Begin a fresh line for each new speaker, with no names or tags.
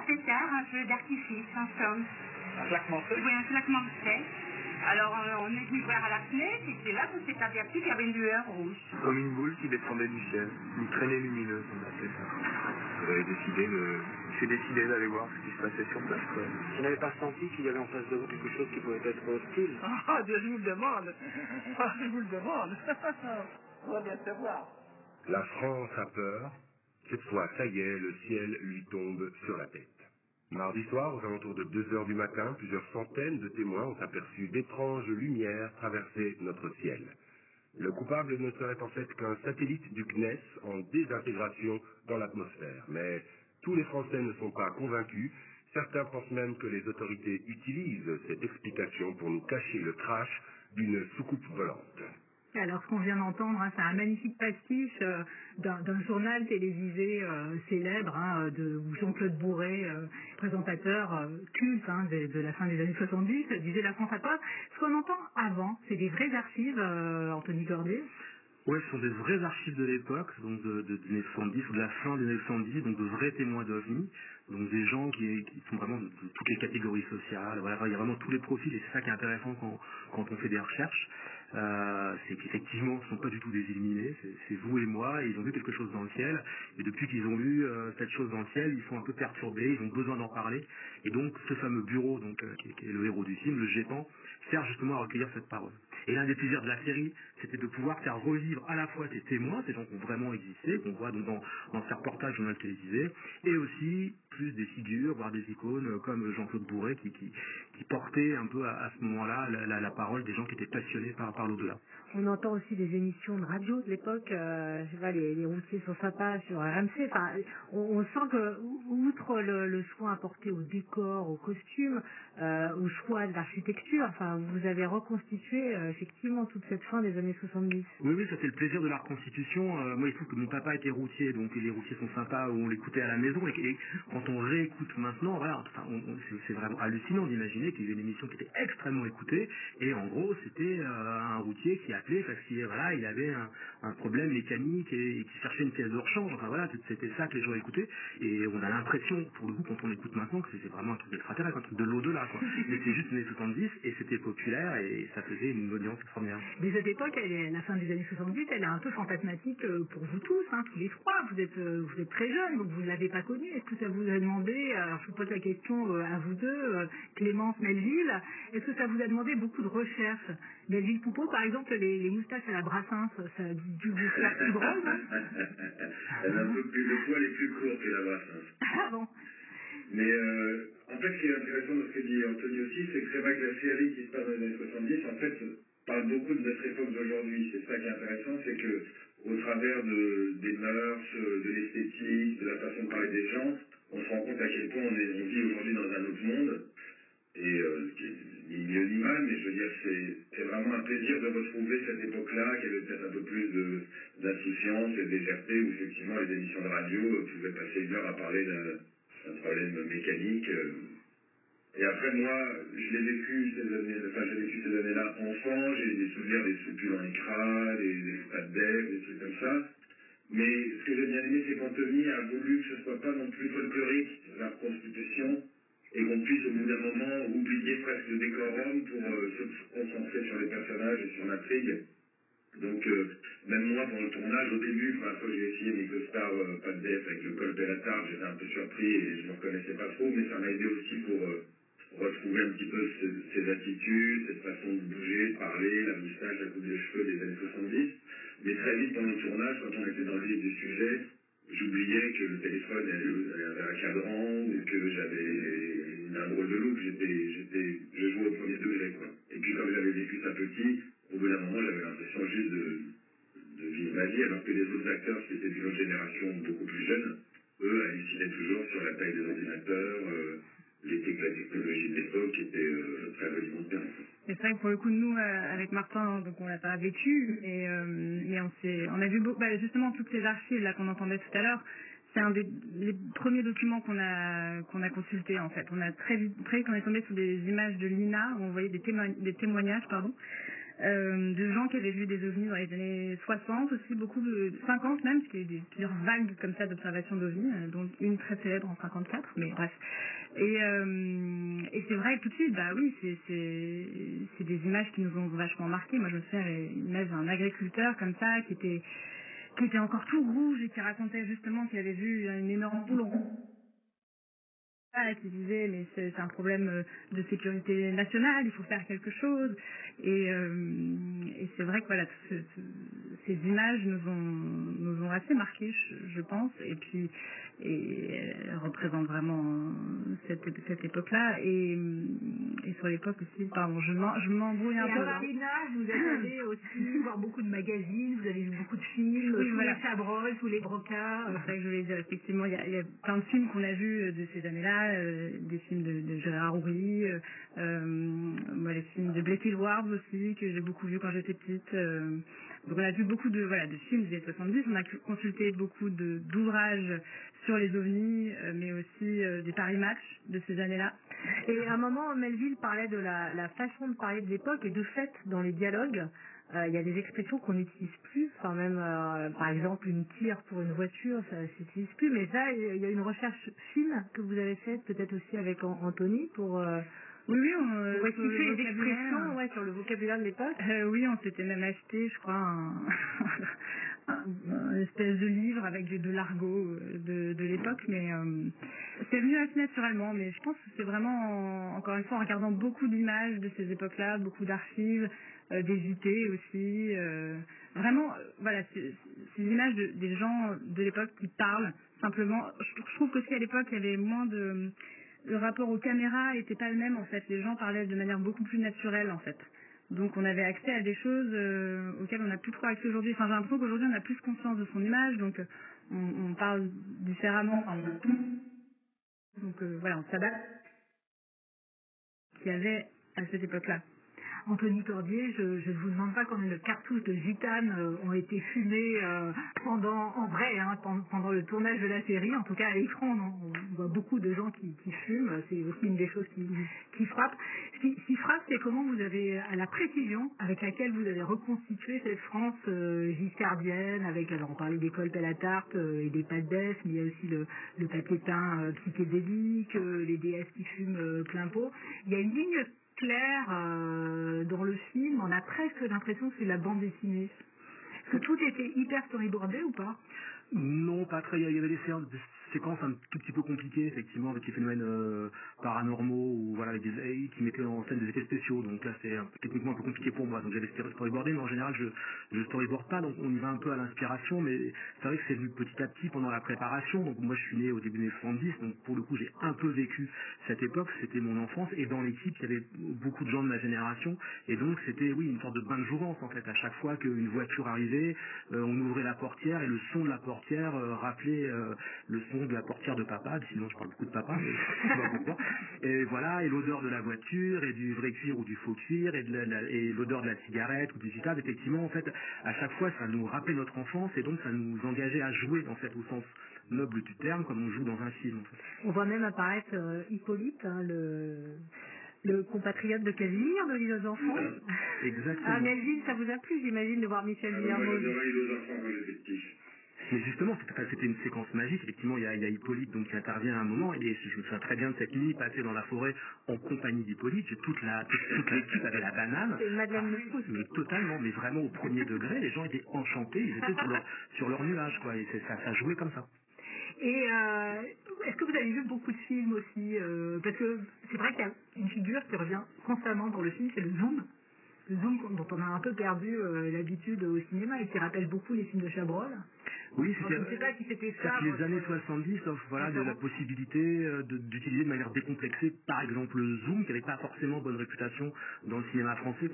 pétard, un feu d'artifice, en somme.
Un claquement de feu?
Oui, un claquement de feu. Alors on est venu voir à la fenêtre et c'est là qu'on s'est aperçu qu'il y avait une lueur rouge.
Comme une boule qui descendait du ciel, une traînée lumineuse, on appelait ça. Vous avez décidé de... J'ai décidé d'aller voir ce qui se passait sur place, quoi.
Vous n'avez pas senti qu'il y avait en face de vous quelque chose qui pouvait être hostile?
Ah, Dieu, je vous le demande. Ah, je vous le demande. On va bien savoir.
La France a peur. Cette fois, ça y est, le ciel lui tombe sur la tête. Mardi soir, aux alentours de 2 heures du matin, plusieurs centaines de témoins ont aperçu d'étranges lumières traverser notre ciel. Le coupable ne serait en fait qu'un satellite du CNES en désintégration dans l'atmosphère. Mais tous les Français ne sont pas convaincus. Certains pensent même que les autorités utilisent cette explication pour nous cacher le crash d'une soucoupe volante.
Alors, ce qu'on vient d'entendre, c'est un magnifique pastiche d'un journal télévisé célèbre où Jean-Claude Bourret, présentateur culte de la fin des années 70, disait la France a peur. Ce qu'on entend avant, c'est des vraies archives, Anthony Cordet.
Oui, ce sont des vraies archives de l'époque, donc des années 70, ou de la fin des années 70, donc de vrais témoins d'OVNI, donc des gens qui sont vraiment de toutes les catégories sociales, voilà, il y a vraiment tous les profils, et c'est ça qui est intéressant quand on fait des recherches. C'est qu'effectivement, ce ne sont pas du tout des illuminés, c'est vous et moi, et ils ont vu quelque chose dans le ciel, et depuis qu'ils ont vu cette chose dans le ciel, ils sont un peu perturbés, ils ont besoin d'en parler, et donc ce fameux bureau, qui est le héros du film, le GEPAN, sert justement à recueillir cette parole. Et l'un des plaisirs de la série, c'était de pouvoir faire revivre à la fois ces témoins, ces gens qui ont vraiment existé, qu'on voit donc dans ces reportages journal télévisé, et aussi plus des figures, voire des icônes comme Jean-Claude Bourret qui portait un peu à ce moment-là la parole des gens qui étaient passionnés par l'au-delà.
On entend aussi des émissions de radio de l'époque, je sais pas, les routiers sont sympas sur RMC. Enfin, on sent que, outre le soin apporté au décor, au costume, au choix de l'architecture, enfin, vous avez reconstitué effectivement toute cette fin des années 70.
Oui, ça c'est le plaisir de la reconstitution. Moi, il trouve que mon papa était routier, donc les routiers sont sympas, on l'écoutait à la maison, et quand on réécoute maintenant, voilà, enfin, c'est vraiment hallucinant d'imaginer qu'il y avait une émission qui était extrêmement écoutée, et en gros, c'était un routier qui appelait parce qu'il voilà, il avait un problème mécanique et qui cherchait une pièce de rechange. Enfin voilà, c'était ça que les gens écoutaient, et on a l'impression, pour le coup, quand on écoute maintenant, que c'est vraiment un truc extraterrestre, un truc de l'au-delà, quoi. Mais c'est juste les années 70, et c'était populaire, et ça faisait une audience extraordinaire.
Mais cette époque, la fin des années 70, elle est un peu fantasmatique pour vous tous, tous les trois. Vous êtes très jeunes, donc vous ne l'avez pas connue. Est-ce que ça vous a demandé, alors je vous pose la question à vous deux, Clémence, Melville, est-ce que ça vous a demandé beaucoup de recherche? Melville Poupeau, par exemple, les moustaches à la Brassens, ça a dû vous faire plus drôle, non?
Elle a un peu plus de poils et plus court que la Brassens.
Ah bon?
Mais en fait, ce qui est intéressant dans ce que dit Anthony aussi, c'est que c'est vrai que la série qui se passe dans les années 70, en fait, parle beaucoup de notre époque d'aujourd'hui. C'est ça qui est intéressant, c'est que au travers des mœurs, de l'esthétique, de la façon de parler des gens, on se rend compte à quel point on vit aujourd'hui dans un autre monde. Et ni mieux ni mal, mais je veux dire, c'est vraiment un plaisir de retrouver cette époque-là, qui avait peut-être un peu plus d'insouciance et de légèreté, où effectivement les émissions de radio pouvaient passer une heure à parler d'un problème mécanique. Et après, moi, j'ai vécu ces années-là enfant, j'ai des souvenirs des soupules en écras, des stades d'air, des trucs comme ça. Mais ce que j'ai bien aimé, c'est qu'Anthony a voulu que ce soit pas non plus folklorique, la reconstitution, et qu'on puisse au bout d'un moment oublier presque le décorum pour se concentrer sur les personnages et sur l'intrigue. Donc même moi pendant le tournage, au début, la première fois que j'ai essayé mes costards pas de def avec le col Bellatar, j'étais un peu surpris et je ne me reconnaissais pas trop, mais ça m'a aidé aussi pour retrouver un petit peu ses attitudes, cette façon de bouger, de parler, la moustache, la coupe de cheveux des années 70. Mais très vite pendant le tournage, quand on était dans le vif du sujet, j'oubliais que le téléphone avait un cadran ou que j'avais un drôle de look, je jouais au premier degré, quoi. Et puis comme j'avais vécu ça petit, au bout d'un moment j'avais l'impression juste de vivre ma vie, alors que les autres acteurs qui étaient d'une autre génération beaucoup plus jeunes, eux hallucinaient toujours sur la taille des ordinateurs, la technologie de l'époque qui était très rudimentaire.
C'est vrai que pour le coup, nous, avec Martin, donc on l'a pas vécu, mais on a vu justement toutes ces archives là qu'on entendait tout à l'heure. C'est un des premiers documents qu'on a consulté en fait. On a très vite on est tombé sur des images de l'INA où on voyait des témoignages de gens qui avaient vu des ovnis dans les années 60 aussi, beaucoup de 50 même, parce qu'il y a eu plusieurs vagues comme ça d'observation d'ovnis, dont une très célèbre en 54, mais bref. Et c'est vrai que tout de suite, bah oui, c'est des images qui nous ont vachement marqué. Moi, je me souviens une image d'un agriculteur comme ça, qui était encore tout rouge et qui racontait justement qu'il avait vu une énorme boule qui disait mais c'est un problème de sécurité nationale, il faut faire quelque chose. Et c'est vrai que voilà, ces images nous ont assez marqués, je pense. Et puis elles représentent vraiment cette époque-là. Et sur l'époque aussi, pardon, je m'embrouille un peu.
À quel âge vous êtes allé aussi voir beaucoup de magazines, vous avez vu beaucoup de films,
oui,
tous
voilà.
les Chabrol, tous les Broca.
C'est ça que je voulais dire, effectivement, il y a plein de films qu'on a vus de ces années-là, des films de Gérard Houry, moi les films de Blake Edwards aussi, que j'ai beaucoup vus quand j'étais petite. Donc on a vu beaucoup de films des années 70, on a consulté beaucoup d'ouvrages sur les ovnis, mais aussi des Paris Match de ces années-là.
Et à un moment, Melville parlait de la façon de parler de l'époque, et de fait, dans les dialogues, il y a des expressions qu'on n'utilise plus, enfin même par exemple une tire pour une voiture, ça s'utilise plus, mais ça, il y a une recherche fine que vous avez faite peut-être aussi avec Anthony pour
oui,
pour restituer les expressions sur le vocabulaire de l'époque.
Oui, on s'était même acheté, je crois, un espèce de livre avec de l'argot de l'époque, mais c'est venu assez naturellement. Mais je pense que c'est vraiment, encore une fois, en regardant beaucoup d'images de ces époques-là, beaucoup d'archives, des JT aussi, vraiment, voilà, ces images des gens de l'époque qui parlent simplement. Je trouve qu'aussi à l'époque, il y avait moins de... Le rapport aux caméras n'était pas le même, en fait. Les gens parlaient de manière beaucoup plus naturelle, en fait. Donc on avait accès à des choses auxquelles on n'a plus trop accès aujourd'hui. Enfin, j'ai l'impression qu'aujourd'hui on a plus conscience de son image, donc on parle différemment. Enfin, donc voilà, on s'adapte qu'il y avait à cette époque-là.
Anthony Cordier, je ne vous demande pas combien de cartouches de gitane ont été fumées pendant le tournage de la série. En tout cas, à l'écran, on voit beaucoup de gens qui fument. C'est aussi une des choses qui frappe. Ce qui frappe, c'est comment vous avez, à la précision avec laquelle vous avez reconstitué cette France giscardienne, avec, alors on parlait des colpes à la tarte et des pâtes d'ess, mais il y a aussi le papier peint psychédélique, les déesses qui fument plein pot. Il y a une ligne clair dans le film, on a presque l'impression que c'est la bande dessinée. Est-ce que tout était hyper storyboardé ou pas?
Non, pas très. Il y avait des séquences un tout petit peu compliquées, effectivement, avec les phénomènes paranormaux ou voilà, avec qui mettaient en scène des effets spéciaux. Donc là, c'est techniquement un peu compliqué pour moi. Donc j'avais storyboardé, mais en général, je storyboard pas. Donc on y va un peu à l'inspiration, mais c'est vrai que c'est venu petit à petit pendant la préparation. Donc moi, je suis né au début des 70, donc pour le coup, j'ai un peu vécu cette époque. C'était mon enfance, et dans l'équipe, il y avait beaucoup de gens de ma génération, et donc c'était, oui, une sorte de bain de jouvence en fait. À chaque fois qu'une voiture arrivait, on ouvrait la portière et le son de la portière rappelait le son de la portière de papa, sinon je parle beaucoup de papa, mais je sais pas pourquoi. Et voilà, et l'odeur de la voiture, et du vrai cuir ou du faux cuir, et l'odeur de la cigarette ou du citave, effectivement, en fait, à chaque fois, ça nous rappelait notre enfance, et donc ça nous engageait à jouer, en fait, au sens noble du terme, comme on joue dans un film. En fait.
On voit même apparaître Hippolyte, le compatriote de Casimir de l'île aux enfants.
Exactement.
Ah, Melville, ça vous a plu, j'imagine, de voir Michel Guillermo.
Moi, j'adorais l'île aux enfants quand j'étais petit.
Mais justement, c'était une séquence magique. Effectivement, il y a Hippolyte donc, qui intervient à un moment, et je me souviens très bien de cette nuit passée dans la forêt en compagnie d'Hippolyte. Toute l'équipe avait la banane.
C'est Madeleine Le Proust.
Mais totalement, mais vraiment au premier degré, les gens étaient enchantés, ils étaient sur leur nuage, quoi, et ça jouait comme ça.
Et est-ce que vous avez vu beaucoup de films aussi parce que c'est vrai qu'il y a une figure qui revient constamment dans le film, c'est le zoom. Le zoom dont on a un peu perdu l'habitude au cinéma et qui rappelle beaucoup les films de Chabrol.
Oui,
je ne sais pas si c'était ça.
Les années 70 offrent voilà, de la possibilité d'utiliser de manière décomplexée, par exemple, le zoom, qui n'avait pas forcément bonne réputation dans le cinéma français,